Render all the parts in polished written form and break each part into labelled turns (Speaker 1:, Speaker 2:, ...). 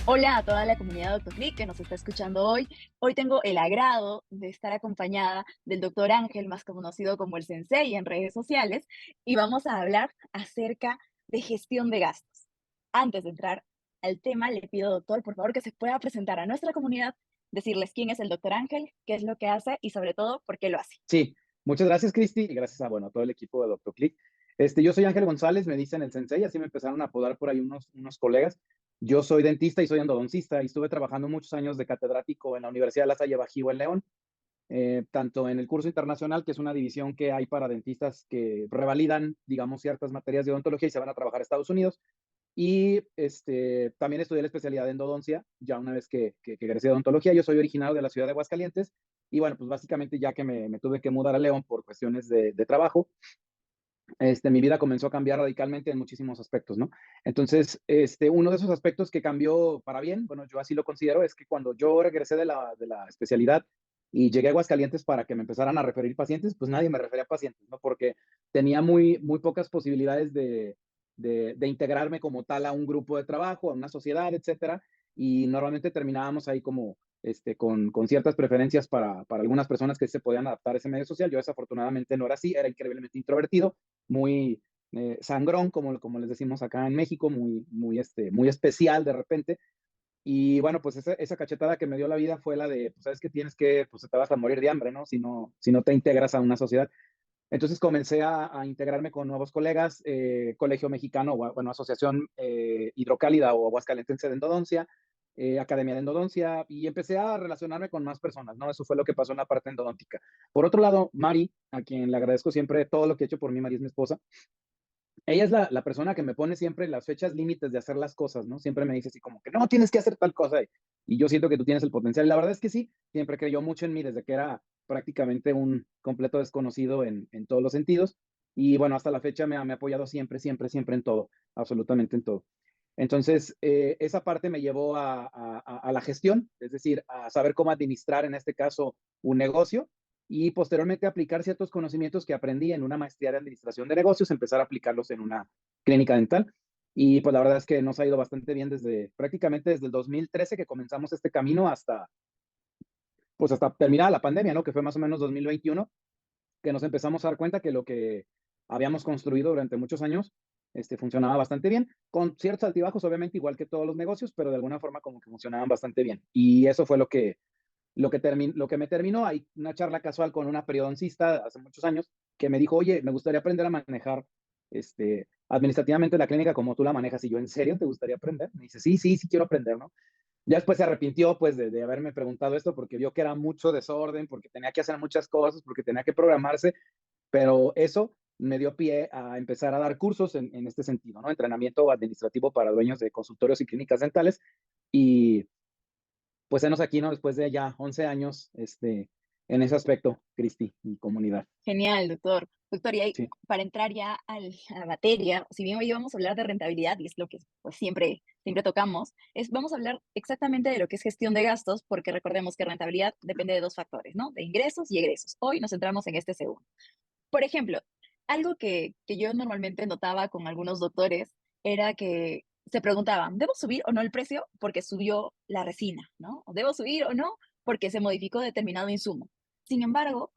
Speaker 1: Hola a toda la comunidad de Doctor que nos está escuchando hoy. Hoy tengo el agrado de estar acompañada del doctor Ángel, más conocido como el Sensei en redes sociales, y vamos a hablar acerca de gestión de gastos. Antes de entrar al tema, le pido, doctor, por favor, que se pueda presentar a nuestra comunidad, decirles quién es el doctor Ángel, qué es lo que hace y sobre todo, por qué lo hace.
Speaker 2: Sí, muchas gracias, Cristi, y gracias a, bueno, a todo el equipo de Doctor Click. Yo soy Ángel González, me dicen el sensei, así me empezaron a apodar por ahí unos colegas. Yo soy dentista y soy endodoncista y estuve trabajando muchos años de catedrático en la Universidad de La Salle Bajío en León, tanto en el curso internacional, que es una división que hay para dentistas que revalidan, digamos, ciertas materias de odontología y se van a trabajar a Estados Unidos. Y también estudié la especialidad de endodoncia, ya una vez que egresé de odontología. Yo soy originario de la ciudad de Aguascalientes y bueno, pues básicamente ya que me tuve que mudar a León por cuestiones de trabajo, mi vida comenzó a cambiar radicalmente en muchísimos aspectos, ¿no? Entonces, uno de esos aspectos que cambió para bien, bueno, yo así lo considero, es que cuando yo regresé de la especialidad y llegué a Aguascalientes para que me empezaran a referir pacientes, pues nadie me refería pacientes, ¿no? Porque tenía muy pocas posibilidades de integrarme como tal a un grupo de trabajo, a una sociedad, etcétera, y normalmente terminábamos ahí como con ciertas preferencias para algunas personas que se podían adaptar a ese medio social. Yo desafortunadamente no era así, era increíblemente introvertido, muy sangrón, como les decimos acá en México, muy especial de repente. Y bueno, pues esa cachetada que me dio la vida fue la de, pues sabes que tienes que, pues te vas a morir de hambre, ¿no? Si no te integras a una sociedad. Entonces comencé a integrarme con nuevos colegas, Colegio Mexicano, bueno, Asociación Hidrocálida o Aguascalentense de Endodoncia, Academia de Endodoncia, y empecé a relacionarme con más personas, ¿no? Eso fue lo que pasó en la parte endodóntica. Por otro lado, Mari, a quien le agradezco siempre todo lo que ha hecho por mí, Mari es mi esposa, ella es la persona que me pone siempre las fechas límites de hacer las cosas, ¿no? Siempre me dice así como que no, tienes que hacer tal cosa y yo siento que tú tienes el potencial. Y la verdad es que sí, siempre creyó mucho en mí desde que era prácticamente un completo desconocido en todos los sentidos. Y bueno, hasta la fecha me ha apoyado siempre, siempre, siempre en todo, absolutamente en todo. Entonces, esa parte me llevó a la gestión, es decir, a saber cómo administrar en este caso un negocio y posteriormente aplicar ciertos conocimientos que aprendí en una maestría de administración de negocios, empezar a aplicarlos en una clínica dental. Y pues la verdad es que nos ha ido bastante bien prácticamente desde el 2013 que comenzamos este camino hasta terminar la pandemia, ¿no? Que fue más o menos 2021, que nos empezamos a dar cuenta que lo que habíamos construido durante muchos años, funcionaba bastante bien, con ciertos altibajos, obviamente, igual que todos los negocios, pero de alguna forma como que funcionaban bastante bien. Y eso fue lo que me terminó. Hay una charla casual con una periodoncista hace muchos años que me dijo, oye, me gustaría aprender a manejar administrativamente la clínica como tú la manejas. Y yo, ¿en serio te gustaría aprender? Me dice, sí, sí, sí quiero aprender, ¿no? Ya después se arrepintió pues de haberme preguntado esto porque vio que era mucho desorden, porque tenía que hacer muchas cosas, porque tenía que programarse, pero eso me dio pie a empezar a dar cursos en este sentido, ¿no? Entrenamiento administrativo para dueños de consultorios y clínicas dentales. Y pues enos aquí, ¿no? Después de ya 11 años, en ese aspecto, Cristi, y comunidad.
Speaker 1: Genial, doctor. Doctor, y ahí,
Speaker 2: Sí,
Speaker 1: para entrar ya a la materia, si bien hoy vamos a hablar de rentabilidad, y es lo que pues, siempre tocamos, vamos a hablar exactamente de lo que es gestión de gastos, porque recordemos que rentabilidad depende de dos factores, ¿no? De ingresos y egresos. Hoy nos centramos en este segundo. Por ejemplo, algo que yo normalmente notaba con algunos doctores era que se preguntaban, ¿debo subir o no el precio porque subió la resina, ¿no? ¿O debo subir o no porque se modificó determinado insumo? Sin embargo,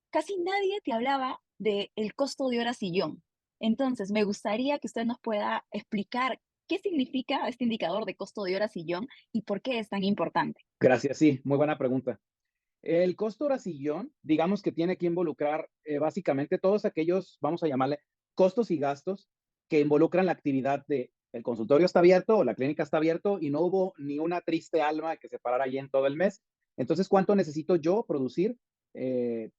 Speaker 1: casi nadie te hablaba del costo de hora sillón. Entonces, me gustaría que usted nos pueda explicar qué significa este indicador de costo de hora sillón y por qué es tan importante.
Speaker 2: gracias, sí, muy buena pregunta. El costo hora sillón, digamos que tiene que involucrar básicamente todos aquellos, vamos a llamarle, costos y gastos que involucran la actividad de el consultorio está abierto o la clínica está abierto y no hubo ni una triste alma que se parara ahí en todo el mes. Entonces, ¿cuánto necesito yo producir? Eh,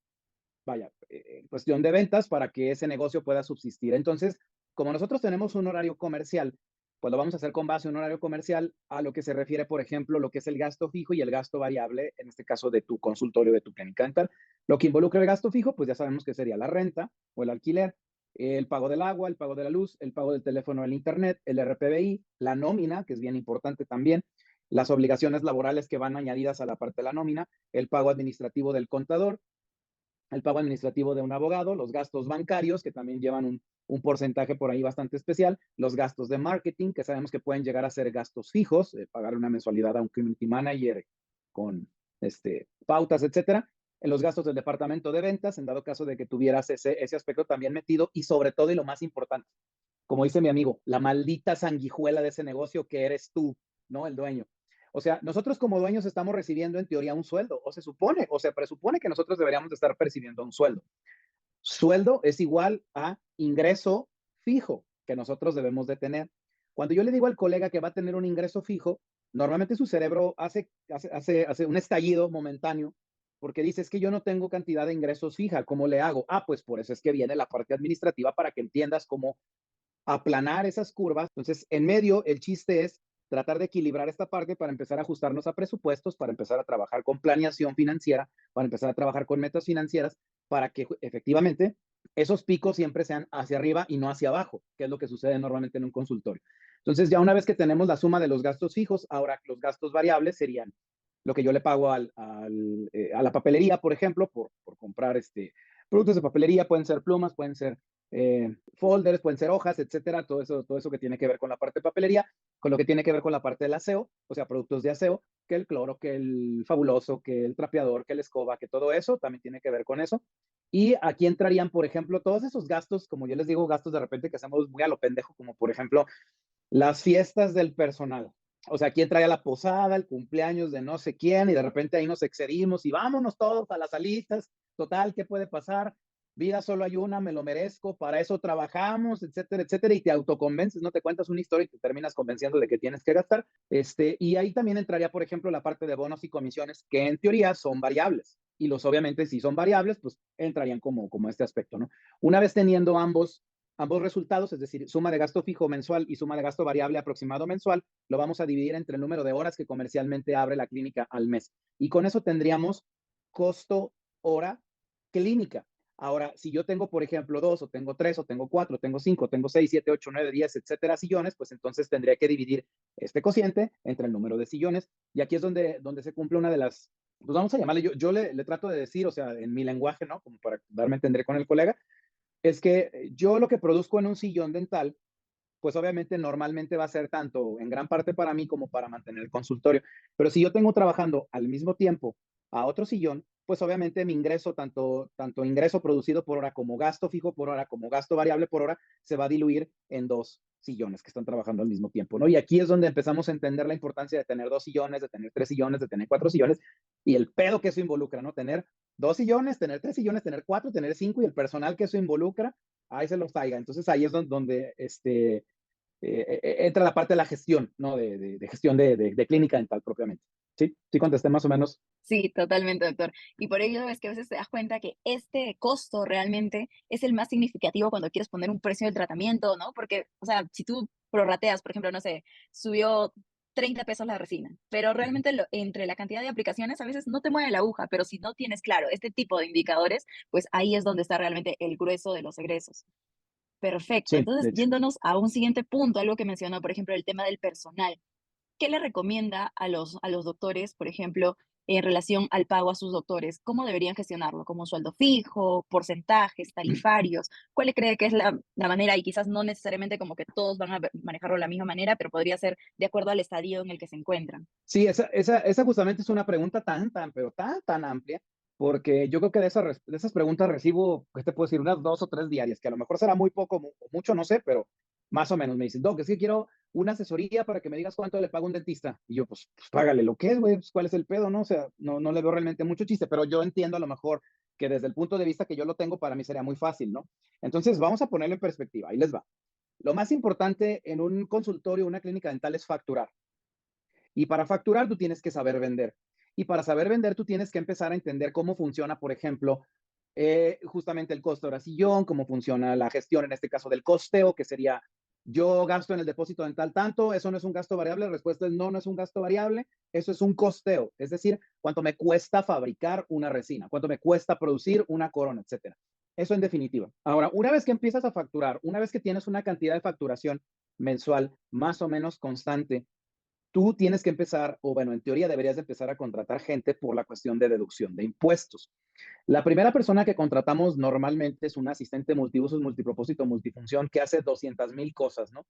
Speaker 2: Cuestión de ventas para que ese negocio pueda subsistir. Entonces, como nosotros tenemos un horario comercial, pues lo vamos a hacer con base a un horario comercial a lo que se refiere, por ejemplo, lo que es el gasto fijo y el gasto variable, en este caso de tu consultorio, de tu clínica dental. Lo que involucra el gasto fijo, pues ya sabemos que sería la renta o el alquiler, el pago del agua, el pago de la luz, el pago del teléfono, el internet, el RPBI, la nómina, que es bien importante también, las obligaciones laborales que van añadidas a la parte de la nómina, el pago administrativo del contador, el pago administrativo de un abogado, los gastos bancarios, que también llevan un porcentaje por ahí bastante especial, los gastos de marketing, que sabemos que pueden llegar a ser gastos fijos, pagar una mensualidad a un community manager con pautas, etcétera, en los gastos del departamento de ventas, en dado caso de que tuvieras ese aspecto también metido, y sobre todo, y lo más importante, como dice mi amigo, la maldita sanguijuela de ese negocio que eres tú, ¿no? El dueño. O sea, nosotros como dueños estamos recibiendo en teoría un sueldo, o se supone, o se presupone que nosotros deberíamos de estar percibiendo un sueldo. Sueldo es igual a ingreso fijo que nosotros debemos de tener. Cuando yo le digo al colega que va a tener un ingreso fijo, normalmente su cerebro hace un estallido momentáneo porque dice, es que yo no tengo cantidad de ingresos fija, ¿cómo le hago? Ah, pues por eso es que viene la parte administrativa para que entiendas cómo aplanar esas curvas. Entonces, en medio, el chiste es tratar de equilibrar esta parte para empezar a ajustarnos a presupuestos, para empezar a trabajar con planeación financiera, para empezar a trabajar con metas financieras, para que efectivamente esos picos siempre sean hacia arriba y no hacia abajo, que es lo que sucede normalmente en un consultorio. Entonces, ya una vez que tenemos la suma de los gastos fijos, ahora los gastos variables serían lo que yo le pago a la papelería, por ejemplo, por comprar productos de papelería, pueden ser plumas, pueden ser folders, pueden ser hojas, etcétera, todo eso que tiene que ver con la parte de papelería, con lo que tiene que ver con la parte del aseo, o sea, productos de aseo, que el cloro, que el fabuloso, que el trapeador, que la escoba, que todo eso también tiene que ver con eso. Y aquí entrarían, por ejemplo, todos esos gastos, como yo les digo, gastos de repente que hacemos muy a lo pendejo, como por ejemplo, las fiestas del personal. O sea, quién trae la posada, el cumpleaños de no sé quién, y de repente ahí nos excedimos y vámonos todos a las salitas. Total, ¿qué puede pasar? Vida solo hay una, me lo merezco, para eso trabajamos, etcétera, etcétera, y te autoconvences, no te cuentas una historia y te terminas convenciendo de que tienes que gastar. Y ahí también entraría, por ejemplo, la parte de bonos y comisiones, que en teoría son variables. Y los obviamente, si son variables, pues entrarían como este aspecto, ¿no? Una vez teniendo ambos resultados, es decir, suma de gasto fijo mensual y suma de gasto variable aproximado mensual, lo vamos a dividir entre el número de horas que comercialmente abre la clínica al mes. Y con eso tendríamos costo hora clínica. Ahora, si yo tengo, por ejemplo, 2, o tengo 3, o tengo 4, tengo 5, tengo 6, 7, 8, 9, 10, etcétera, sillones, pues entonces tendría que dividir este cociente entre el número de sillones. Y aquí es donde se cumple una de las, pues vamos a llamarle, yo le trato de decir, o sea, en mi lenguaje, ¿no? Como para darme a entender con el colega, es que yo lo que produzco en un sillón dental, pues obviamente normalmente va a ser tanto en gran parte para mí como para mantener el consultorio. Pero si yo tengo trabajando al mismo tiempo a otro sillón, pues obviamente mi ingreso, tanto ingreso producido por hora como gasto fijo por hora, como gasto variable por hora, se va a diluir en dos sillones que están trabajando al mismo tiempo, ¿no? Y aquí es donde empezamos a entender la importancia de tener 2 sillones, de tener 3 sillones, de tener 4 sillones y el pedo que eso involucra, ¿no? Tener 2 sillones, tener 3 sillones, tener 4, tener 5 y el personal que eso involucra, ahí se los traiga. Entonces ahí es donde entra la parte de la gestión, ¿no? De gestión de clínica dental propiamente. ¿Sí? Sí contesté más o menos.
Speaker 1: Sí, totalmente, doctor. Y por ello es que a veces te das cuenta que este costo realmente es el más significativo cuando quieres poner un precio del tratamiento, ¿no? Porque, o sea, si tú prorrateas, por ejemplo, no sé, subió 30 pesos la resina, pero
Speaker 2: Ujú.
Speaker 1: realmente entre la cantidad de aplicaciones a veces no te mueve la aguja, pero si no tienes claro este tipo de indicadores, pues ahí es donde está realmente el grueso de los egresos. Perfecto.
Speaker 2: Sí,
Speaker 1: Entonces,
Speaker 2: de hecho.
Speaker 1: yéndonos a un siguiente punto, algo que mencionó, por ejemplo, el tema del personal. ¿Qué le recomienda a los doctores, por ejemplo, en relación al pago a sus doctores? ¿Cómo deberían gestionarlo? ¿Como un sueldo fijo, porcentajes, tarifarios? ¿Cuál le cree que es la manera? Y quizás no necesariamente como que todos van a manejarlo de la misma manera, pero podría ser de acuerdo al estadio en el que se encuentran.
Speaker 2: Sí, esa justamente es una pregunta pero tan amplia, porque yo creo que de esas preguntas recibo, ¿qué te puedo decir? Unas 2 o 3 diarias, que a lo mejor será muy poco o mucho, no sé, pero más o menos me dicen, Doc, es que quiero una asesoría para que me digas cuánto le pago a un dentista. Y yo, pues págale lo que es, güey, pues, ¿cuál es el pedo, no? O sea, no le veo realmente mucho chiste, pero yo entiendo a lo mejor que desde el punto de vista que yo lo tengo, para mí sería muy fácil, ¿no? Entonces, vamos a ponerlo en perspectiva, ahí les va. Lo más importante en un consultorio, una clínica dental es facturar. Y para facturar tú tienes que saber vender. Y para saber vender tú tienes que empezar a entender cómo funciona, por ejemplo, justamente el costo hora sillón, cómo funciona la gestión, en este caso del costeo, que sería yo gasto en el depósito dental tanto, eso no es un gasto variable, la respuesta es no, no es un gasto variable, eso es un costeo, es decir, cuánto me cuesta fabricar una resina, cuánto me cuesta producir una corona, etcétera. Eso en definitiva. Ahora, una vez que empiezas a facturar, una vez que tienes una cantidad de facturación mensual más o menos constante, tú tienes que empezar, o bueno, en teoría deberías de empezar a contratar gente por la cuestión de deducción de impuestos. La primera persona que contratamos normalmente es un asistente multiusos, multipropósito, multifunción que hace 200,000 cosas, ¿no?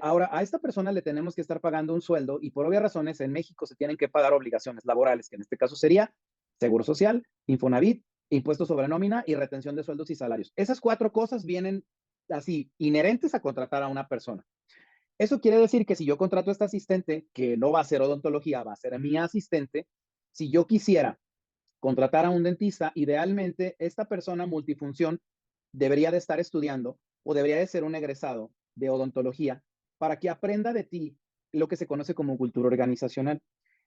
Speaker 2: Ahora, a esta persona le tenemos que estar pagando un sueldo y por obvias razones en México se tienen que pagar obligaciones laborales, que en este caso sería Seguro Social, Infonavit, impuestos sobre nómina y retención de sueldos y salarios. Esas cuatro cosas vienen así, inherentes a contratar a una persona. Eso quiere decir que si yo contrato a esta asistente, que no va a ser odontología, va a ser mi asistente, si yo quisiera contratar a un dentista, idealmente esta persona multifunción debería de estar estudiando o debería de ser un egresado de odontología para que aprenda de ti lo que se conoce como cultura organizacional.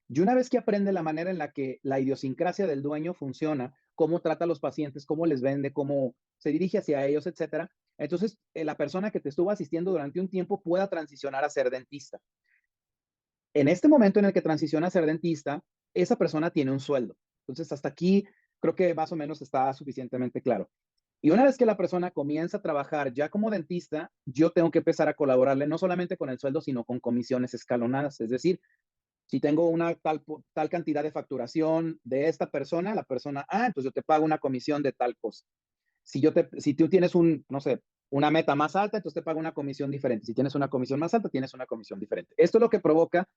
Speaker 2: Y una vez que aprende la manera en la que la idiosincrasia del dueño funciona, cómo trata a los pacientes, cómo les vende, cómo se dirige hacia ellos, etcétera, entonces la persona que te estuvo asistiendo durante un tiempo pueda transicionar a ser dentista. En este momento en el que transiciona a ser dentista, esa persona tiene un sueldo. Entonces, hasta aquí creo que más o menos está suficientemente claro. Y una vez que la persona comienza a trabajar ya como dentista, yo tengo que empezar a colaborarle no solamente con el sueldo, sino con comisiones escalonadas. Es decir, si tengo una tal cantidad de facturación de esta persona, la persona, entonces yo te pago una comisión de tal cosa. Si tú tienes no sé, una meta más alta, entonces te pago una comisión diferente. Si tienes una comisión más alta, tienes una comisión diferente. Esto lo que provoca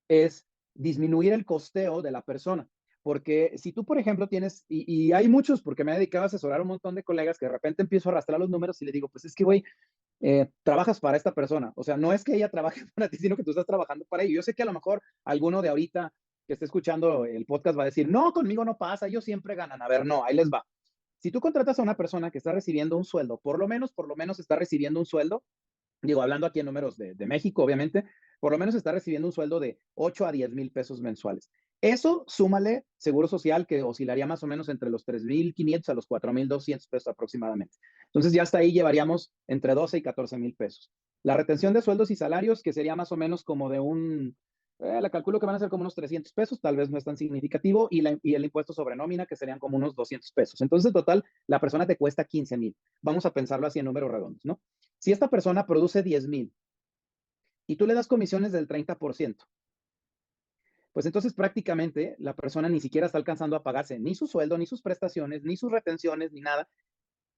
Speaker 2: es disminuir el costeo de la persona. Porque si tú, por ejemplo, tienes, y hay muchos, porque me he dedicado a asesorar a un montón de colegas que de repente empiezo a arrastrar los números y le digo, pues es que, güey, trabajas para esta persona. O sea, no es que ella trabaje para ti, sino que tú estás trabajando para ella. Yo sé que a lo mejor alguno de ahorita que esté escuchando el podcast va a decir, no, conmigo no pasa, ellos siempre ganan. A ver, no, ahí les va. Si tú contratas a una persona que está recibiendo un sueldo, por lo menos está recibiendo un sueldo, digo, hablando aquí en números de México, obviamente, por lo menos está recibiendo un sueldo de 8 a 10 mil pesos mensuales. Eso súmale seguro social que oscilaría más o menos entre los 3,500 a los 4,200 pesos aproximadamente. Entonces ya hasta ahí llevaríamos entre 12 y 14,000 pesos. La retención de sueldos y salarios, que sería más o menos como de la calculo que van a ser como unos 300 pesos, tal vez no es tan significativo, y el impuesto sobre nómina, que serían como unos 200 pesos. Entonces, en total, la persona te cuesta 15,000. Vamos a pensarlo así en números redondos, ¿no? Si esta persona produce 10,000 y tú le das comisiones del 30%, pues entonces prácticamente la persona ni siquiera está alcanzando a pagarse ni su sueldo, ni sus prestaciones, ni sus retenciones, ni nada.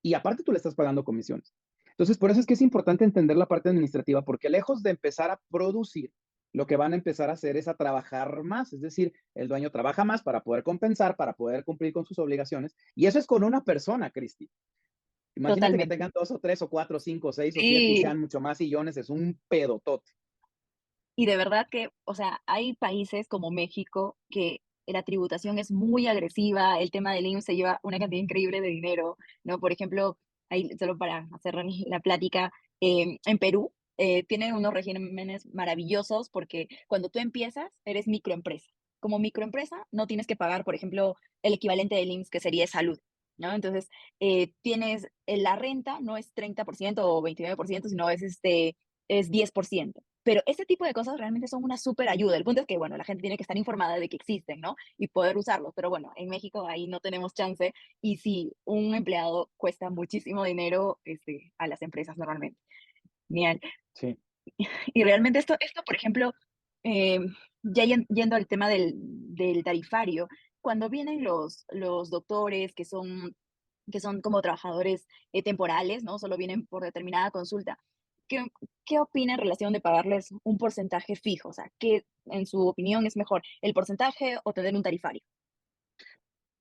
Speaker 2: Y aparte tú le estás pagando comisiones. Entonces, por eso es que es importante entender la parte administrativa, porque lejos de empezar a producir, lo que van a empezar a hacer es a trabajar más. Es decir, el dueño trabaja más para poder compensar, para poder cumplir con sus obligaciones. Y eso es con una persona, Cristi. Imagínate que
Speaker 1: Totalmente.
Speaker 2: tengan dos o tres o cuatro o cinco o seis o siete y
Speaker 1: Sí,
Speaker 2: sean mucho más sillones, es un pedotote.
Speaker 1: y de verdad que, o sea, hay países como México que la tributación es muy agresiva, el tema del IMSS se lleva una cantidad increíble de dinero, ¿no? Por ejemplo, ahí, solo para hacer la plática, en Perú tienen unos regímenes maravillosos porque cuando tú empiezas, eres microempresa. Como microempresa, no tienes que pagar, por ejemplo, el equivalente del IMSS, que sería salud, ¿no? Entonces, tienes la renta, no es 30% o 29%, sino es 10%. Pero ese tipo de cosas realmente son una súper ayuda. El punto es que, bueno, la gente tiene que estar informada de que existen, ¿no? Y poder usarlos. Pero bueno, en México ahí no tenemos chance. Y sí, un empleado cuesta muchísimo dinero a las empresas normalmente. Genial.
Speaker 2: Sí.
Speaker 1: Y realmente esto por ejemplo, ya yendo al tema del tarifario, cuando vienen los doctores que son como trabajadores temporales, ¿no? Solo vienen por determinada consulta. ¿Qué, qué opina en relación de pagarles un porcentaje fijo? O sea, ¿qué en su opinión es mejor, el porcentaje o tener un tarifario?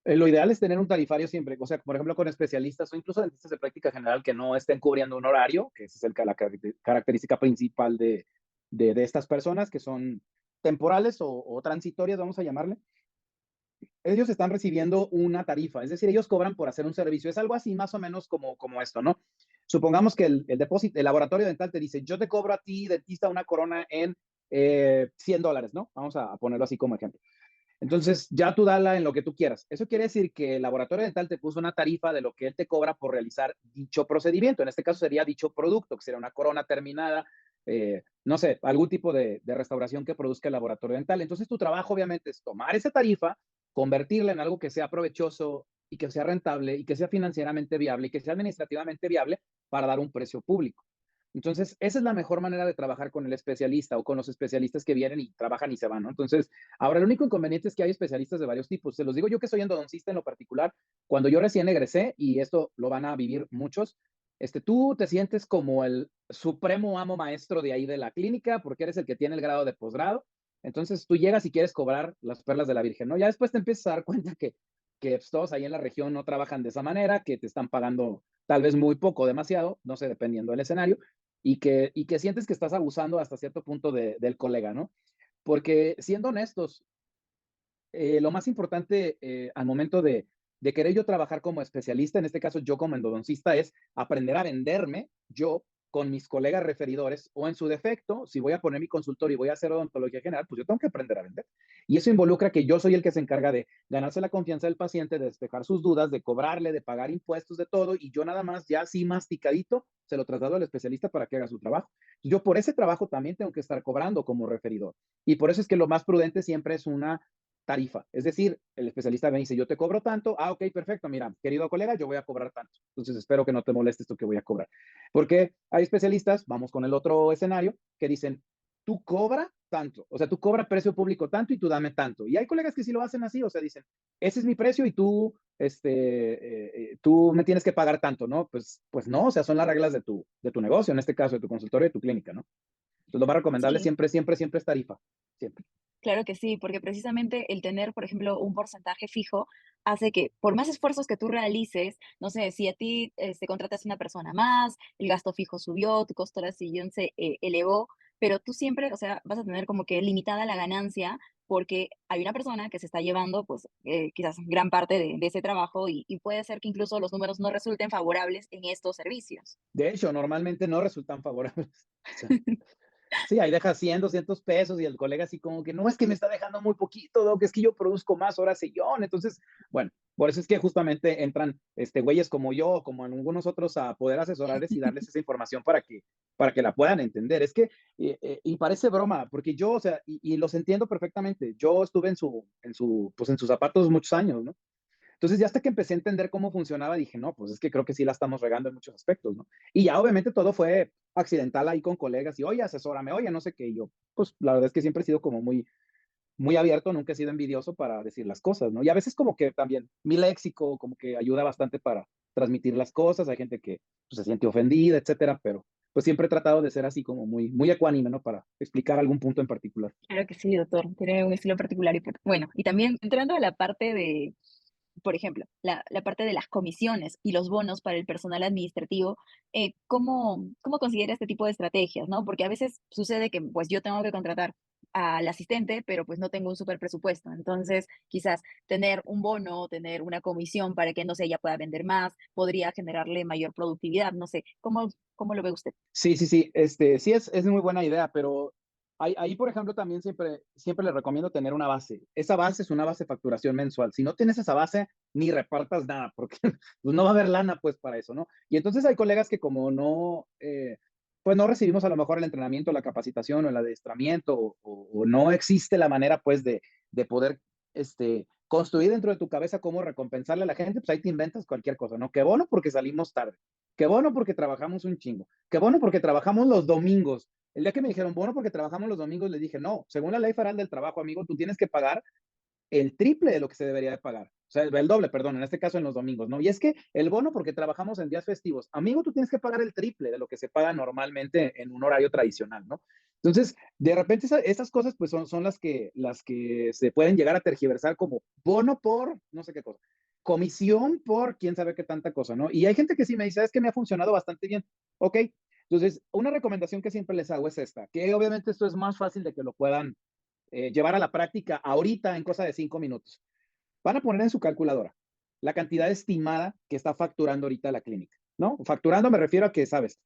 Speaker 2: Lo ideal es tener un tarifario siempre, o sea, por ejemplo, con especialistas o incluso dentistas de práctica general que no estén cubriendo un horario, que esa es la característica principal de estas personas que son temporales o transitorias, vamos a llamarle. Ellos están recibiendo una tarifa, es decir, ellos cobran por hacer un servicio. Es algo así más o menos como esto, ¿no? Supongamos que el depósito, el laboratorio dental te dice, yo te cobro a ti, dentista, una corona en $100, ¿no? Vamos a ponerlo así como ejemplo. Entonces, ya tú dala en lo que tú quieras. Eso quiere decir que el laboratorio dental te puso una tarifa de lo que él te cobra por realizar dicho procedimiento. En este caso sería dicho producto, que sería una corona terminada, no sé, algún tipo de restauración que produzca el laboratorio dental. Entonces, tu trabajo obviamente es tomar esa tarifa, convertirla en algo que sea provechoso y que sea rentable y que sea financieramente viable y que sea administrativamente viable para dar un precio público. Entonces, esa es la mejor manera de trabajar con el especialista o con los especialistas que vienen y trabajan y se van, ¿no? Entonces, ahora el único inconveniente es que hay especialistas de varios tipos. Se los digo yo que soy endodoncista en lo particular. Cuando yo recién egresé, y esto lo van a vivir muchos, tú te sientes como el supremo amo maestro de ahí de la clínica porque eres el que tiene el grado de posgrado. Entonces, tú llegas y quieres cobrar las perlas de la Virgen, ¿no? Ya después te empiezas a dar cuenta que pues, todos ahí en la región no trabajan de esa manera, que te están pagando tal vez muy poco, demasiado, no sé, dependiendo del escenario, y que sientes que estás abusando hasta cierto punto del colega, ¿no? Porque siendo honestos, lo más importante al momento de querer yo trabajar como especialista, en este caso yo como endodoncista, es aprender a venderme yo con mis colegas referidores o en su defecto, si voy a poner mi consultorio y voy a hacer odontología general, pues yo tengo que aprender a vender. Y eso involucra que yo soy el que se encarga de ganarse la confianza del paciente, de despejar sus dudas, de cobrarle, de pagar impuestos, de todo, y yo nada más ya así masticadito se lo traslado al especialista para que haga su trabajo. Yo por ese trabajo también tengo que estar cobrando como referidor. Y por eso es que lo más prudente siempre es una tarifa. Es decir, el especialista me dice, yo te cobro tanto, ok, perfecto, mira, querido colega, yo voy a cobrar tanto. Entonces espero que no te moleste esto que voy a cobrar. Porque hay especialistas, vamos con el otro escenario, que dicen, tú cobra tanto, o sea, tú cobra precio público tanto y tú dame tanto. Y hay colegas que sí lo hacen así, o sea, dicen, ese es mi precio y tú me tienes que pagar tanto, ¿no? Pues no, o sea, son las reglas de tu negocio, en este caso, de tu consultorio, de tu clínica, ¿no? Entonces, lo más recomendable
Speaker 1: Sí,
Speaker 2: siempre, siempre, siempre es tarifa, siempre.
Speaker 1: claro que sí, porque precisamente el tener, por ejemplo, un porcentaje fijo hace que por más esfuerzos que tú realices, no sé, si a ti contratas una persona más, el gasto fijo subió, tu costo de la sillón se elevó, pero tú siempre, o sea, vas a tener como que limitada la ganancia porque hay una persona que se está llevando, pues, quizás gran parte de ese trabajo y puede ser que incluso los números no resulten favorables en estos servicios.
Speaker 2: De hecho, normalmente no resultan favorables. O sea, sí, ahí deja 100, 200 pesos y el colega así como que, no, es que me está dejando muy poquito, Doc, es que yo produzco más horas sillón. Entonces, bueno, por eso es que justamente entran güeyes como yo, como algunos otros, a poder asesorarles y darles esa información para que la puedan entender. Es que, y parece broma, porque yo, o sea, y los entiendo perfectamente. Yo estuve pues en sus zapatos muchos años, ¿no? Entonces, ya hasta que empecé a entender cómo funcionaba, dije, no, pues es que creo que sí la estamos regando en muchos aspectos, ¿no? Y ya obviamente todo fue accidental ahí con colegas y, oye, asesórame, oye, no sé qué. Y yo, pues la verdad es que siempre he sido como muy, muy abierto, nunca he sido envidioso para decir las cosas, ¿no? Y a veces como que también mi léxico como que ayuda bastante para transmitir las cosas. Hay gente que pues, se siente ofendida, etcétera, pero pues siempre he tratado de ser así como muy, muy ecuánime, ¿no? Para explicar algún punto en particular.
Speaker 1: Claro que sí, doctor, tiene un estilo particular y bueno, y también entrando a la parte de, por ejemplo, la parte de las comisiones y los bonos para el personal administrativo, ¿cómo considera este tipo de estrategias, no? Porque a veces sucede que, pues, yo tengo que contratar al asistente, pero, pues, no tengo un súper presupuesto. Entonces, quizás tener un bono, tener una comisión para que, no sé, ella pueda vender más, podría generarle mayor productividad, no sé, ¿cómo lo ve usted?
Speaker 2: Sí, sí, sí, sí es muy buena idea, pero ahí, por ejemplo, también siempre, siempre les recomiendo tener una base. Esa base es una base de facturación mensual. Si no tienes esa base, ni repartas nada, porque pues, no va a haber lana, pues, para eso, ¿no? Y entonces hay colegas que como no, pues no recibimos a lo mejor el entrenamiento, la capacitación o el adiestramiento, o no existe la manera, pues, de poder, construir dentro de tu cabeza cómo recompensarle a la gente, pues ahí te inventas cualquier cosa, ¿no? Qué bueno porque salimos tarde. Qué bueno porque trabajamos un chingo. Qué bueno porque trabajamos los domingos. El día que me dijeron, bueno, porque trabajamos los domingos, les dije, no, según la ley federal del trabajo, amigo, tú tienes que pagar el triple de lo que se debería de pagar. O sea, el doble, perdón, en este caso en los domingos, ¿no? Y es que el bono, porque trabajamos en días festivos, amigo, tú tienes que pagar el triple de lo que se paga normalmente en un horario tradicional, ¿no? Entonces, de repente esas cosas pues son las que se pueden llegar a tergiversar como bono por no sé qué cosa, comisión por quién sabe qué tanta cosa, ¿no? Y hay gente que sí me dice, es que me ha funcionado bastante bien. Ok, entonces una recomendación que siempre les hago es esta, que obviamente esto es más fácil de que lo puedan llevar a la práctica ahorita en cosa de 5 minutos. Van a poner en su calculadora la cantidad estimada que está facturando ahorita la clínica, ¿no? Facturando me refiero a que, sabes,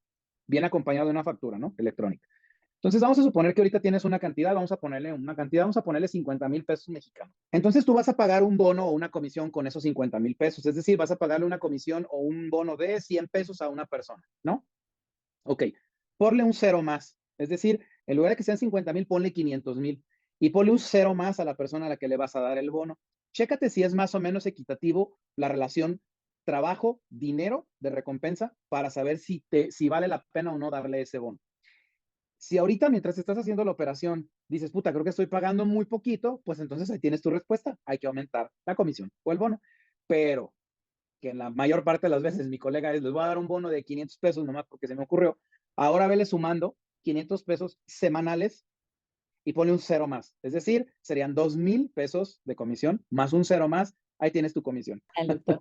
Speaker 2: viene acompañado de una factura, ¿no? Electrónica. Entonces vamos a suponer que ahorita tienes una cantidad, vamos a ponerle 50,000 pesos mexicanos. Entonces tú vas a pagar un bono o una comisión con esos 50,000 pesos, es decir, vas a pagarle una comisión o un bono de 100 pesos a una persona, ¿no? Ok, ponle un cero más, es decir, en lugar de que sean 50,000, ponle 500,000 y ponle un cero más a la persona a la que le vas a dar el bono. Chécate si es más o menos equitativo la relación trabajo, dinero de recompensa para saber si vale la pena o no darle ese bono. Si ahorita mientras estás haciendo la operación dices, puta, creo que estoy pagando muy poquito, pues entonces ahí tienes tu respuesta. Hay que aumentar la comisión o el bono. Pero que en la mayor parte de las veces mi colega es, les voy a dar un bono de 500 pesos nomás porque se me ocurrió. Ahora vele sumando 500 pesos semanales y pone un cero más. Es decir, serían 2,000 pesos de comisión más un cero más. Ahí tienes tu comisión.
Speaker 1: Al doctor.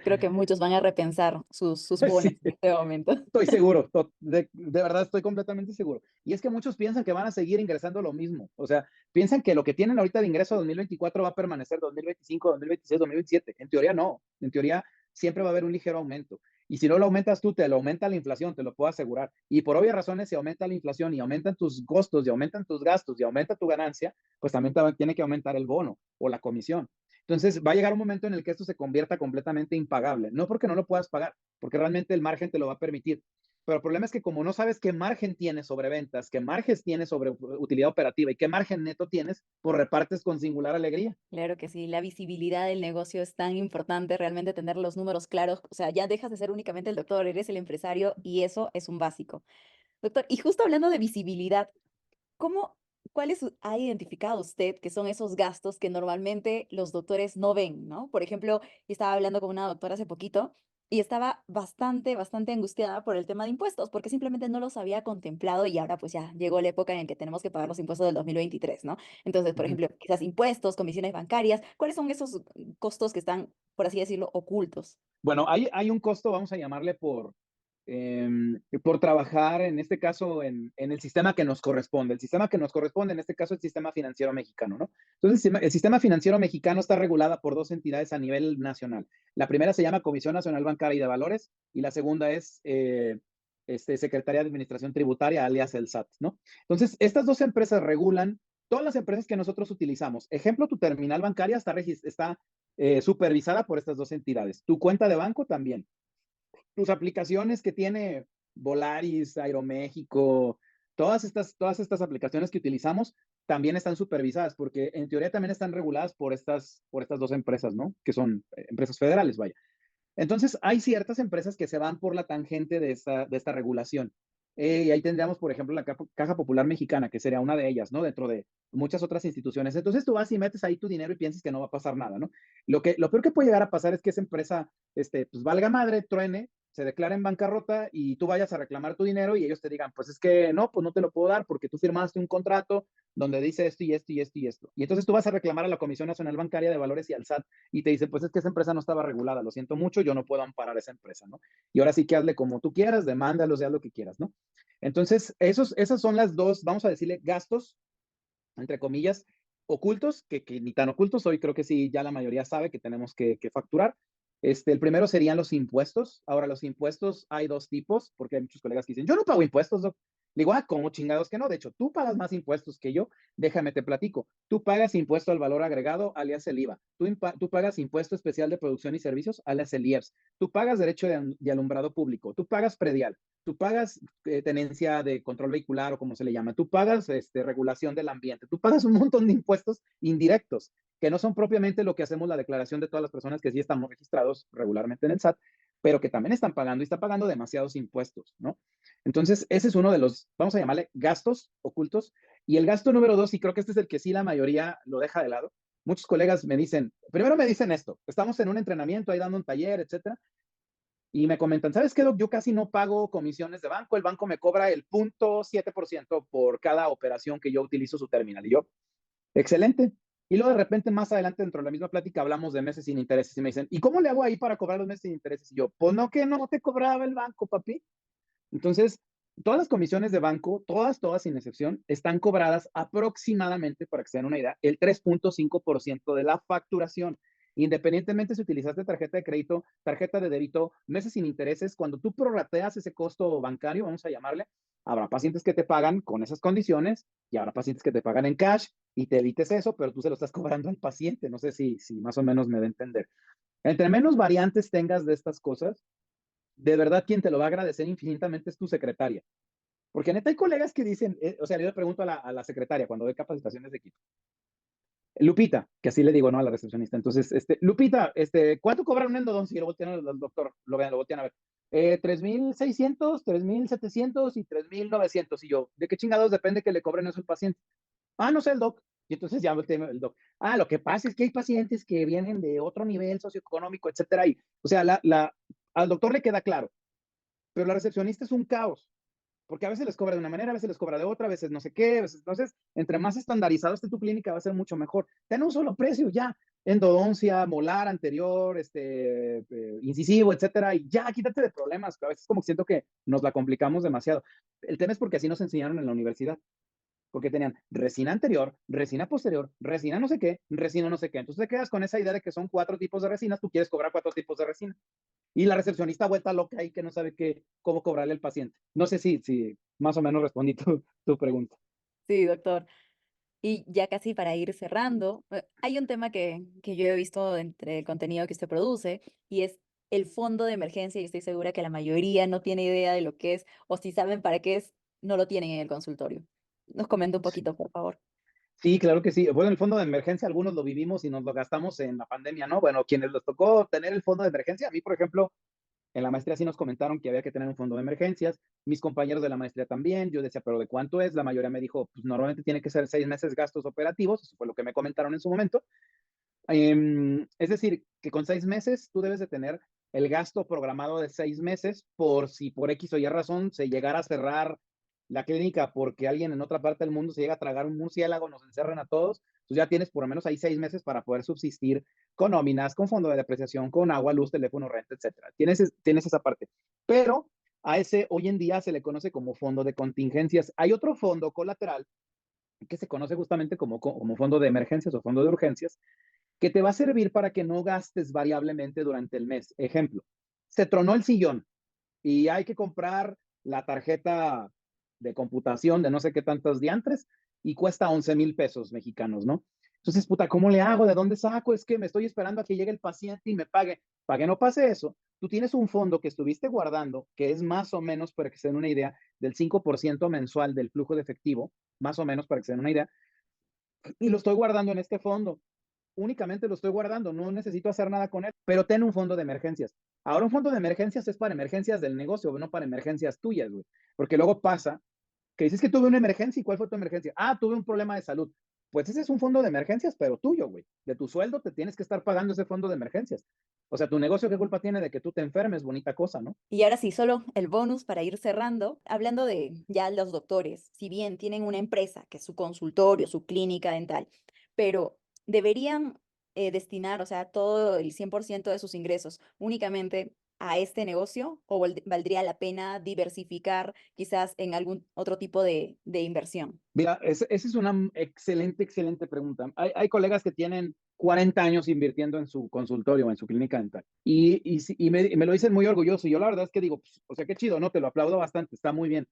Speaker 1: Creo que muchos van a repensar sus bonos
Speaker 2: Sí.
Speaker 1: en este momento.
Speaker 2: Estoy seguro, de verdad estoy completamente seguro. Y es que muchos piensan que van a seguir ingresando lo mismo. O sea, piensan que lo que tienen ahorita de ingreso 2024 va a permanecer 2025, 2026, 2027. En teoría no. En teoría siempre va a haber un ligero aumento. Y si no lo aumentas tú, te lo aumenta la inflación, te lo puedo asegurar. Y por obvias razones, si aumenta la inflación y aumentan tus costos y aumentan tus gastos y aumenta tu ganancia, pues también tiene que aumentar el bono o la comisión. Entonces va a llegar un momento en el que esto se convierta completamente impagable. No porque no lo puedas pagar, porque realmente el margen te lo va a permitir. Pero el problema es que como no sabes qué margen tienes sobre ventas, qué margen tienes sobre utilidad operativa y qué margen neto tienes, pues repartes con singular alegría.
Speaker 1: Claro que sí, la visibilidad del negocio es tan importante, realmente tener los números claros, o sea, ya dejas de ser únicamente el doctor, eres el empresario y eso es un básico. Doctor, y justo hablando de visibilidad, ¿cómo, cuáles ha identificado usted que son esos gastos que normalmente los doctores no ven, ¿no? Por ejemplo, yo estaba hablando con una doctora hace poquito y estaba bastante angustiada por el tema de impuestos, porque simplemente no los había contemplado y ahora pues ya llegó la época en que tenemos que pagar los impuestos del 2023, ¿no? Entonces, por
Speaker 2: Ujú.
Speaker 1: ejemplo, quizás impuestos, comisiones bancarias, ¿cuáles son esos costos que están, por así decirlo, ocultos?
Speaker 2: Bueno, hay un costo, vamos a llamarle por trabajar, en este caso, en el sistema que nos corresponde. El sistema que nos corresponde, en este caso, el sistema financiero mexicano, ¿no? Entonces, el sistema financiero mexicano está regulada por dos entidades a nivel nacional. La primera se llama Comisión Nacional Bancaria y de Valores y la segunda es Secretaría de Administración Tributaria, alias el SAT, ¿no? Entonces, estas dos empresas regulan todas las empresas que nosotros utilizamos. Ejemplo, tu terminal bancaria está supervisada por estas dos entidades. Tu cuenta de banco también. Tus aplicaciones que tiene Volaris, Aeroméxico, todas estas aplicaciones que utilizamos también están supervisadas porque en teoría también están reguladas por estas dos empresas, ¿no? Que son empresas federales, vaya. Entonces, hay ciertas empresas que se van por la tangente de esta regulación. Y ahí tendríamos, por ejemplo, la Caja Popular Mexicana, que sería una de ellas, ¿no? Dentro de muchas otras instituciones. Entonces, tú vas y metes ahí tu dinero y piensas que no va a pasar nada, ¿no? Lo peor que puede llegar a pasar es que esa empresa, pues valga madre, truene, se declara en bancarrota y tú vayas a reclamar tu dinero y ellos te digan, pues es que no, pues no te lo puedo dar porque tú firmaste un contrato donde dice esto y esto y esto y esto. Y entonces tú vas a reclamar a la Comisión Nacional Bancaria de Valores y al SAT y te dice, pues es que esa empresa no estaba regulada, lo siento mucho, yo no puedo amparar a esa empresa, ¿no? Y ahora sí que hazle como tú quieras, demándalos, haz lo que quieras, ¿no? Entonces, esas son las dos, vamos a decirle, gastos, entre comillas, ocultos, que ni tan ocultos, hoy creo que sí, ya la mayoría sabe que tenemos que facturar. El primero serían los impuestos. Ahora, los impuestos hay dos tipos, porque hay muchos colegas que dicen, yo no pago impuestos, doc. Le digo, ¿cómo chingados que no? De hecho, tú pagas más impuestos que yo. Déjame te platico. Tú pagas impuesto al valor agregado, alias el IVA. Tú pagas impuesto especial de producción y servicios, alias el IEPS. Tú pagas derecho de alumbrado público. Tú pagas predial. Tú pagas tenencia de control vehicular o como se le llama. Tú pagas regulación del ambiente. Tú pagas un montón de impuestos indirectos que no son propiamente lo que hacemos la declaración de todas las personas que sí estamos registrados regularmente en el SAT, pero que también están pagando y están pagando demasiados impuestos, ¿no? Entonces, ese es uno de los, vamos a llamarle, gastos ocultos. Y el gasto número dos, y creo que este es el que sí la mayoría lo deja de lado, muchos colegas me dicen, primero me dicen esto, estamos en un entrenamiento, ahí dando un taller, etcétera, y me comentan, ¿sabes qué, Doc? Yo casi no pago comisiones de banco, el banco me cobra el 0.7% por cada operación que yo utilizo su terminal. Y yo, excelente. Y luego de repente más adelante dentro de la misma plática hablamos de meses sin intereses y me dicen, ¿y cómo le hago ahí para cobrar los meses sin intereses? Y yo, pues no, que no te cobraba el banco, papi. Entonces, todas las comisiones de banco, todas sin excepción, están cobradas aproximadamente, para que se den una idea, el 3.5% de la facturación. Independientemente si utilizaste tarjeta de crédito, tarjeta de débito, meses sin intereses, cuando tú prorrateas ese costo bancario, vamos a llamarle, habrá pacientes que te pagan con esas condiciones y habrá pacientes que te pagan en cash y te evites eso, pero tú se lo estás cobrando al paciente. No sé si más o menos me da a entender. Entre menos variantes tengas de estas cosas, de verdad quien te lo va a agradecer infinitamente es tu secretaria. Porque neta hay colegas que dicen, o sea, yo le pregunto a la secretaria cuando doy capacitaciones de equipo, Lupita, que así le digo, ¿no? A la recepcionista. Entonces, Lupita, ¿cuánto cobra un endodoncia? Y lo voltean al doctor, lo voltean a ver. 3,600, 3,700 y 3,900. Y yo, ¿de qué chingados depende que le cobren eso al paciente? Ah, no sé, el doc. Y entonces ya volteé el doc. Ah, lo que pasa es que hay pacientes que vienen de otro nivel socioeconómico, etcétera. Y, o sea, al doctor le queda claro, pero la recepcionista es un caos porque a veces les cobra de una manera, a veces les cobra de otra, a veces no sé qué, a veces, entonces, entre más estandarizado esté tu clínica va a ser mucho mejor. Ten un solo precio ya, endodoncia, molar anterior, incisivo, etcétera, y ya quítate de problemas, a veces como siento que nos la complicamos demasiado. El tema es porque así nos enseñaron en la universidad, porque tenían resina anterior, resina posterior, resina no sé qué, resina no sé qué. Entonces te quedas con esa idea de que son 4 tipos de resinas, tú quieres cobrar 4 tipos de resina. Y la recepcionista vuelta loca ahí que no sabe cómo cobrarle al paciente. No sé si más o menos respondí tu pregunta.
Speaker 1: Sí, doctor. Y ya casi para ir cerrando, hay un tema que yo he visto entre el contenido que usted produce y es el fondo de emergencia y estoy segura que la mayoría no tiene idea de lo que es o si saben para qué es, no lo tienen en el consultorio. Nos comenta un
Speaker 2: Sí.
Speaker 1: poquito, por favor.
Speaker 2: Sí, claro que sí. Bueno, el fondo de emergencia, algunos lo vivimos y nos lo gastamos en la pandemia, ¿no? Bueno, quienes les tocó tener el fondo de emergencia, a mí, por ejemplo, en la maestría sí nos comentaron que había que tener un fondo de emergencias, mis compañeros de la maestría también, yo decía, pero ¿de cuánto es? La mayoría me dijo, pues normalmente tiene que ser 6 meses gastos operativos, eso fue lo que me comentaron en su momento. Es decir, que con 6 meses tú debes de tener el gasto programado de 6 meses por si por X o Y razón se llegara a cerrar la clínica porque alguien en otra parte del mundo se llega a tragar un murciélago, nos encerran a todos, pues ya tienes por lo menos ahí 6 meses para poder subsistir con nóminas, con fondo de depreciación, con agua, luz, teléfono, renta, etcétera. Tienes esa parte. Pero a ese hoy en día se le conoce como fondo de contingencias. Hay otro fondo colateral que se conoce justamente como fondo de emergencias o fondo de urgencias, que te va a servir para que no gastes variablemente durante el mes. Ejemplo, se tronó el sillón y hay que comprar la tarjeta de computación de no sé qué tantos diantres y cuesta 11,000 pesos mexicanos, ¿no? Entonces, puta, ¿cómo le hago? ¿De dónde saco? Es que me estoy esperando a que llegue el paciente y me pague. Para que no pase eso, tú tienes un fondo que estuviste guardando, que es más o menos, para que se den una idea, del 5% mensual del flujo de efectivo, más o menos, para que se den una idea, y lo estoy guardando en este fondo únicamente lo estoy guardando, no necesito hacer nada con él, pero ten un fondo de emergencias. Ahora un fondo de emergencias es para emergencias del negocio, no para emergencias tuyas, güey. Porque luego pasa que dices que tuve una emergencia y ¿cuál fue tu emergencia? Ah, tuve un problema de salud. Pues ese es un fondo de emergencias, pero tuyo, güey. De tu sueldo te tienes que estar pagando ese fondo de emergencias. O sea, tu negocio, ¿qué culpa tiene de que tú te enfermes? Bonita cosa, ¿no?
Speaker 1: Y ahora sí, solo el bonus para ir cerrando, hablando de ya los doctores, si bien tienen una empresa que es su consultorio, su clínica dental, pero deberían destinar, o sea, todo el 100% de sus ingresos únicamente a este negocio o valdría la pena diversificar quizás en algún otro tipo de inversión.
Speaker 2: Mira, esa es una excelente, excelente pregunta. Hay colegas que tienen 40 años invirtiendo en su consultorio, en su clínica dental, y me lo dicen muy orgulloso. Y yo la verdad es que digo, pues, o sea, qué chido, ¿no? Te lo aplaudo bastante, está muy bien.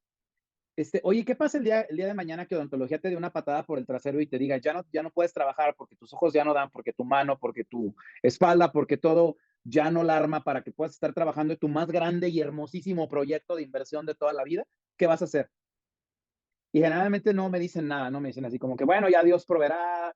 Speaker 2: Oye, ¿qué pasa el día de mañana que odontología te dé una patada por el trasero y te diga, ya no puedes trabajar porque tus ojos ya no dan, porque tu mano, porque tu espalda, porque todo ya no la arma para que puedas estar trabajando en tu más grande y hermosísimo proyecto de inversión de toda la vida? ¿Qué vas a hacer? Y generalmente no me dicen nada, no me dicen así como que, bueno, ya Dios proveerá,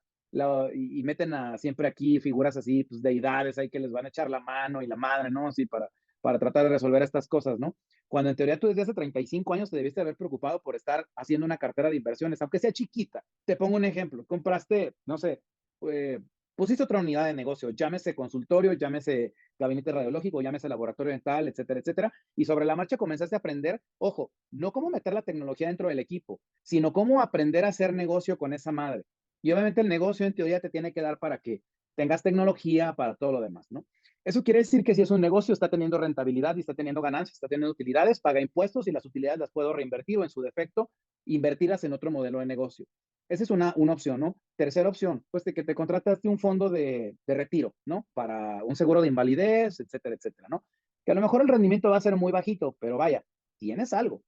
Speaker 2: y meten siempre aquí figuras así, pues deidades ahí que les van a echar la mano y la madre, ¿no? Así para tratar de resolver estas cosas, ¿no? Cuando en teoría tú desde hace 35 años te debiste haber preocupado por estar haciendo una cartera de inversiones, aunque sea chiquita. Te pongo un ejemplo, compraste, no sé, eh, pusiste otra unidad de negocio, llámese consultorio, llámese gabinete radiológico, llámese laboratorio dental, etcétera, etcétera, y sobre la marcha comenzaste a aprender, ojo, no cómo meter la tecnología dentro del equipo, sino cómo aprender a hacer negocio con esa madre. Y obviamente el negocio en teoría te tiene que dar para que tengas tecnología para todo lo demás, ¿no? Eso quiere decir que si es un negocio, está teniendo rentabilidad y está teniendo ganancias, está teniendo utilidades, paga impuestos y las utilidades las puedo reinvertir o en su defecto, invertirlas en otro modelo de negocio. Esa es una opción, ¿no? Tercera opción, pues de que te contrataste un fondo de retiro, ¿no? Para un seguro de invalidez, etcétera, etcétera, ¿no? Que a lo mejor el rendimiento va a ser muy bajito, pero vaya, tienes algo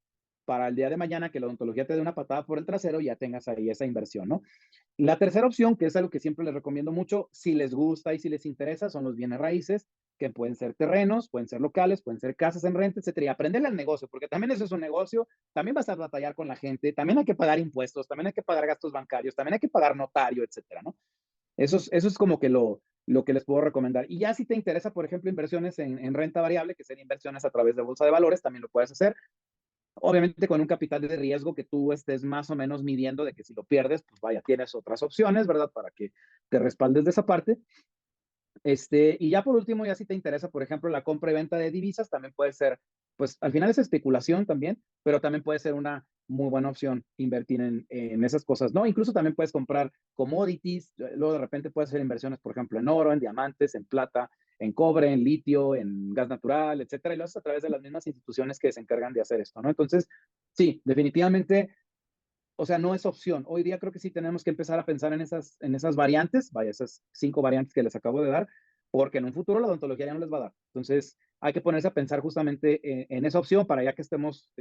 Speaker 2: para el día de mañana que la odontología te dé una patada por el trasero y ya tengas ahí esa inversión, ¿no? La tercera opción, que es algo que siempre les recomiendo mucho, si les gusta y si les interesa, son los bienes raíces, que pueden ser terrenos, pueden ser locales, pueden ser casas en renta, etcétera. Y aprenderle al negocio, porque también eso es un negocio, también vas a batallar con la gente, también hay que pagar impuestos, también hay que pagar gastos bancarios, también hay que pagar notario, etcétera, ¿no? Eso es como que lo que les puedo recomendar. Y ya si te interesa, por ejemplo, inversiones en renta variable, que serían inversiones a través de bolsa de valores, también lo puedes hacer. Obviamente con un capital de riesgo que tú estés más o menos midiendo de que si lo pierdes, pues vaya, tienes otras opciones, ¿verdad? Para que te respaldes de esa parte. Y ya por último, ya si te interesa, por ejemplo, la compra y venta de divisas, también puede ser, pues al final es especulación también, pero también puede ser una muy buena opción invertir en esas cosas, ¿no? Incluso también puedes comprar commodities, luego de repente puedes hacer inversiones, por ejemplo, en oro, en diamantes, en plata, en cobre, en litio, en gas natural, etcétera, y lo haces a través de las mismas instituciones que se encargan de hacer esto, ¿no? Entonces, sí, definitivamente, o sea, no es opción. Hoy día creo que sí tenemos que empezar a pensar en esas variantes, vaya, esas 5 variantes que les acabo de dar, porque en un futuro la odontología ya no les va a dar. Entonces, hay que ponerse a pensar justamente en esa opción para ya que estemos,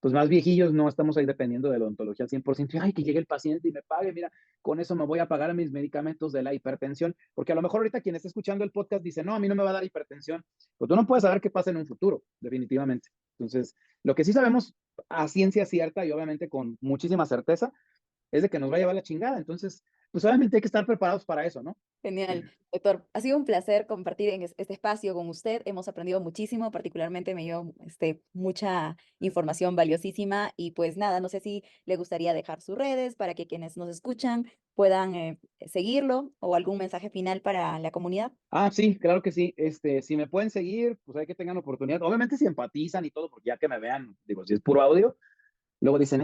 Speaker 2: pues más viejillos, no estamos ahí dependiendo de la odontología al 100%. Ay, que llegue el paciente y me pague, mira, con eso me voy a pagar mis medicamentos de la hipertensión, porque a lo mejor ahorita quien está escuchando el podcast dice, no, a mí no me va a dar hipertensión, pues tú no puedes saber qué pasa en un futuro, definitivamente. Entonces, lo que sí sabemos a ciencia cierta y obviamente con muchísima certeza es de que nos va a llevar la chingada. Entonces, pues obviamente hay que estar preparados para eso, ¿no?
Speaker 1: Genial, doctor. Ha sido un placer compartir en este espacio con usted. Hemos aprendido muchísimo, particularmente me dio mucha información valiosísima y pues nada, no sé si le gustaría dejar sus redes para que quienes nos escuchan puedan seguirlo o algún mensaje final para la comunidad.
Speaker 2: Sí, claro que sí. Si me pueden seguir, pues hay que tengan oportunidad. Obviamente si empatizan y todo, porque ya que me vean, digo, si es puro audio, luego dicen,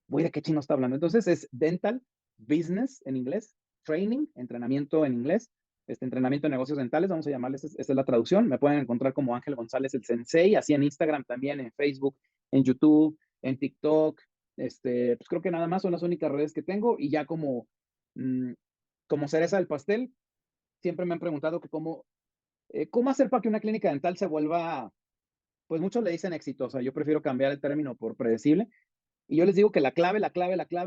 Speaker 2: güey, ¿de qué chino está hablando? Entonces es Dental Business en inglés, Training, entrenamiento en inglés, entrenamiento de negocios dentales, vamos a llamarles, esa es la traducción. Me pueden encontrar como Ángel González el Sensei, así en Instagram también, en Facebook, en YouTube, en TikTok. Pues creo que nada más son las únicas redes que tengo y ya mm, como cereza del pastel, siempre me han preguntado que cómo hacer para que una clínica dental se vuelva, pues muchos le dicen exitosa. Yo prefiero cambiar el término por predecible y yo les digo que la clave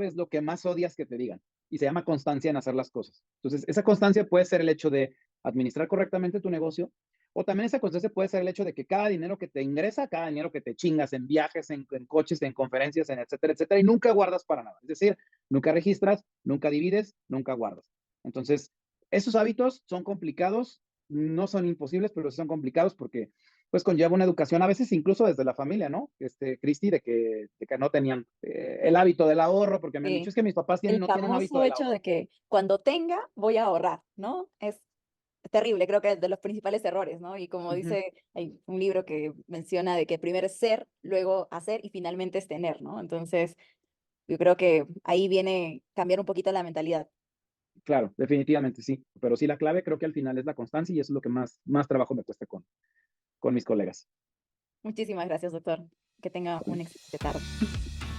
Speaker 2: es lo que más odias que te digan. Y se llama constancia en hacer las cosas. Entonces, esa constancia puede ser el hecho de administrar correctamente tu negocio, o también esa constancia puede ser el hecho de que cada dinero que te ingresa, cada dinero que te chingas en viajes, en coches, en conferencias, en etcétera, etcétera, y nunca guardas para nada. Es decir, nunca registras, nunca divides, nunca guardas. Entonces, esos hábitos son complicados, no son imposibles, pero sí son complicados porque pues conlleva una educación a veces incluso desde la familia, ¿no? Cristi, de que no tenían el hábito del ahorro, porque me han dicho,
Speaker 1: Sí,
Speaker 2: es que mis papás
Speaker 1: el
Speaker 2: no tienen hábito
Speaker 1: famoso
Speaker 2: del
Speaker 1: hecho
Speaker 2: ahorro.
Speaker 1: de que cuando tenga voy a ahorrar, ¿no? Es terrible, creo que es de los principales errores, ¿no? Y como
Speaker 2: Ujú.
Speaker 1: dice, hay un libro que menciona de que primero es ser, luego hacer y finalmente es tener, ¿no? Entonces, yo creo que ahí viene cambiar un poquito la mentalidad.
Speaker 2: Claro, definitivamente sí, pero sí la clave creo que al final es la constancia y eso es lo que más trabajo me cuesta con mis colegas.
Speaker 1: Muchísimas gracias, doctor. Que tenga una excelente tarde.